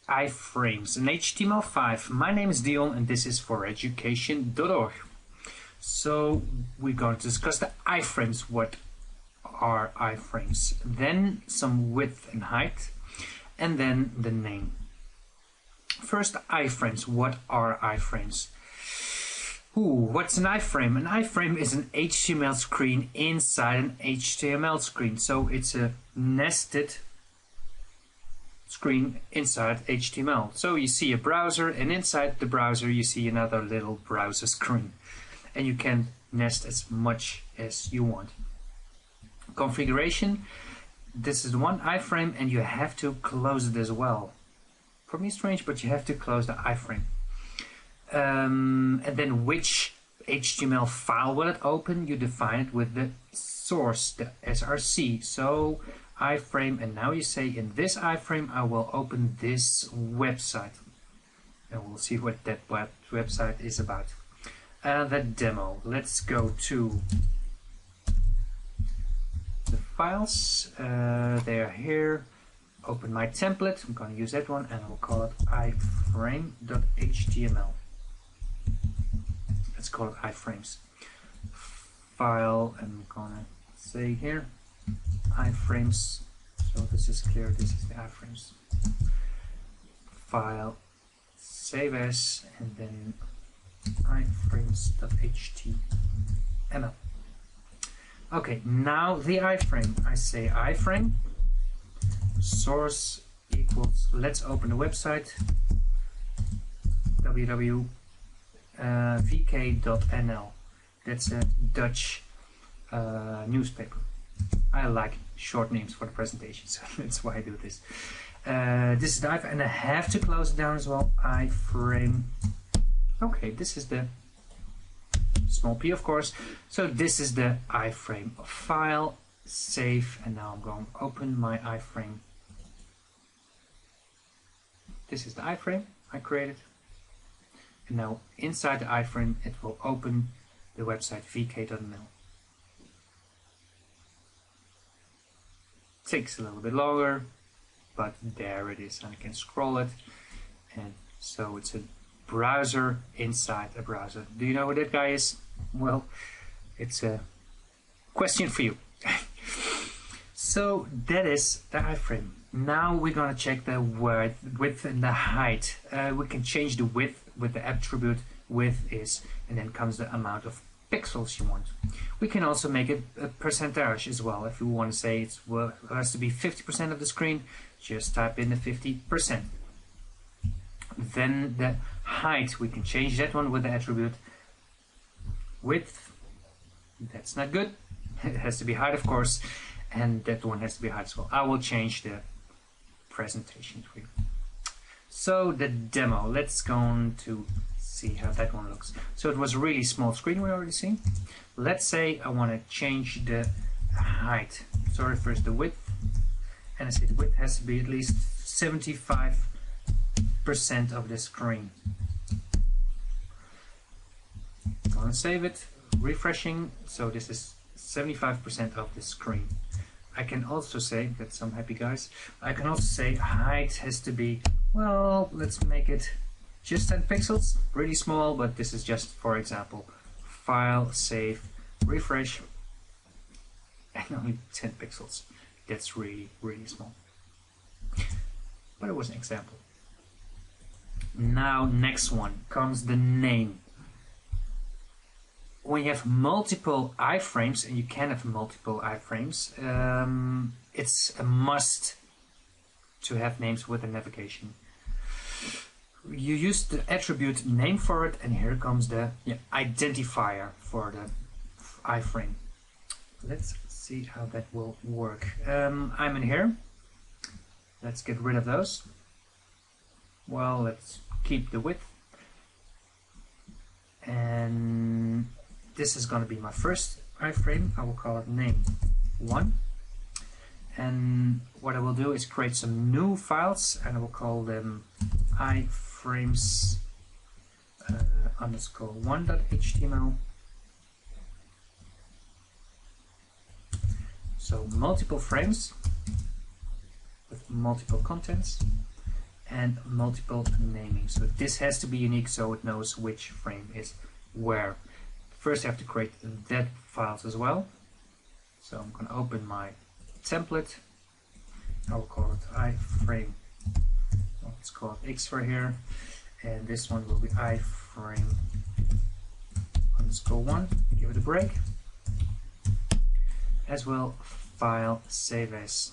iframes in HTML5. My name is Dion and this is for education.org. So we're going to discuss the iframes. What are iframes? Then some width and height, and then the name. First, iframes. What are iframes? What's an iframe? An iframe is an HTML screen inside an HTML screen. So it's a nested screen inside HTML. So you see a browser, and inside the browser you see another little browser screen. And you can nest as much as you want. Configuration. This is one iframe and you have to close it as well. For me strange, but you have to close the iframe. And then which HTML file will it open? You define it with the source, the src. So iframe, and now you say in this iframe I will open this website. And we'll see what that website is about. The demo. Let's go to the files. They are here. Open my template. I'm going to use that one and I will call it iframe.html. Let's call it iframes. File, I'm going to say here iframes. So this is clear. This is the iframes. File, save as, and then iframes.html. Okay, now the iframe. I say iframe source equals, let's open the website www.vk.nl. That's a Dutch newspaper. I like short names for the presentation, so that's why I do this. This is the iframe, and I have to close it down as well. Iframe. Okay, this is the small p, of course. So this is the iframe file. Save, and now I'm going to open my iframe. This is the iframe I created, and now inside the iframe it will open the website vk.nl. Takes a little bit longer, but there it is, and I can scroll it, and so it's a browser inside a browser. Do you know who that guy is? Well, it's a question for you. So that is the iframe. Now we're going to check the width and the height. We can change the width with the attribute width is, and then comes the amount of pixels you want. We can also make it a percentage as well. If you want to say it has to be 50% of the screen, just type in the 50%. Then the height, we can change that one with the attribute width. That's not good. It has to be height, of course, and that one has to be height as well. I will change the presentation for you. So the demo, let's go on to see how that one looks. So it was a really small screen we already seen. Let's say I want to change the height. Sorry, first the width, and I say the width has to be at least 75% of the screen. I'm gonna save it, refreshing, so this is 75% of the screen. I can also say, that's some happy guys, I can also say height has to be, well, let's make it just 10 pixels, really small, but this is just for example. File, save, refresh, and only 10 pixels. That's really, really small. But it was an example. Now, next one comes the name. When you have multiple iframes, and you can have multiple iframes, it's a must to have names with a navigation. You use the attribute name for it, and here comes the identifier for the iframe. Let's see how that will work. I'm in here. Let's get rid of those. Well, let's keep the width. And this is going to be my first iframe. I will call it name 1. And what I will do is create some new files, and I will call them iframes underscore 1.html. So multiple frames with multiple contents. and multiple naming. So this has to be unique so it knows which frame is where. First I have to create that files as well. So I'm going to open my template. I will call it iframe. Let's call it X for here. And this one will be iframe underscore 1. Give it a break. As well, file save as.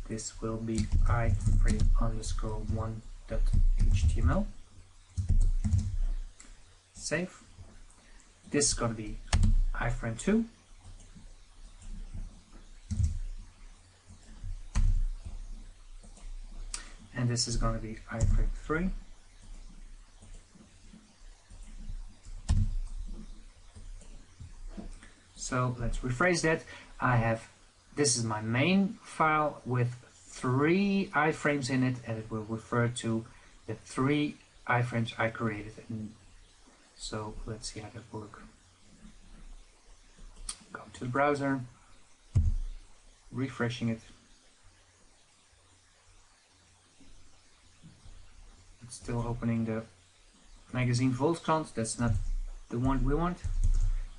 This will be iframe underscore 1.html. Save. This is going to be iframe 2. And this is going to be iframe 3. So let's rephrase that. This is my main file with 3 iframes in it, and it will refer to the 3 iframes I created. And so let's see how that works. Go to the browser, refreshing it. It's still opening the magazine Volkskrant. That's not the one we want.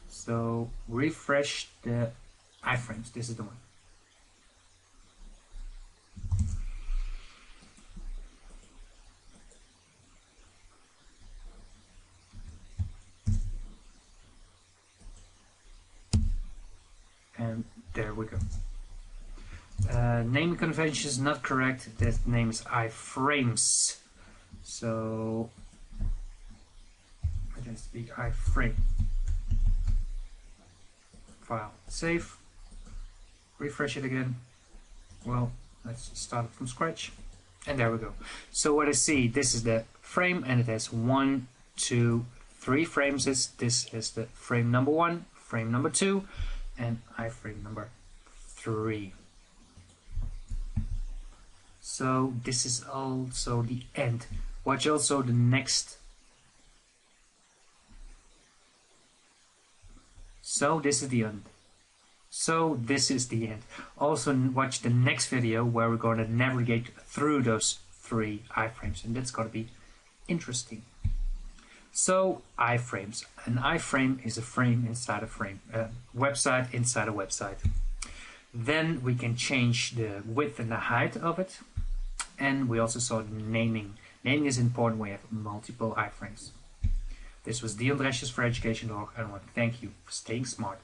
So refresh the iframes. This is the one. And there we go. Naming convention is not correct. That name is iframes. So it has to be iframe. File save. Refresh it again. Well, let's start from scratch. And there we go. So what I see, this is the frame, and it has 1, 2, 3 frames. This is the frame number 1, frame number 2, and iframe number 3. So this is also the end. Watch also the next. So this is the end. So this is the end. Also watch the next video where we're going to navigate through those 3 iframes, and that's going to be interesting. So iframes. An iframe is a frame inside a frame, a website inside a website. Then we can change the width and the height of it. And we also saw the naming. Naming is important when you have multiple iframes. This was Dion Dresjes for Education.org, and I want to thank you for staying smart.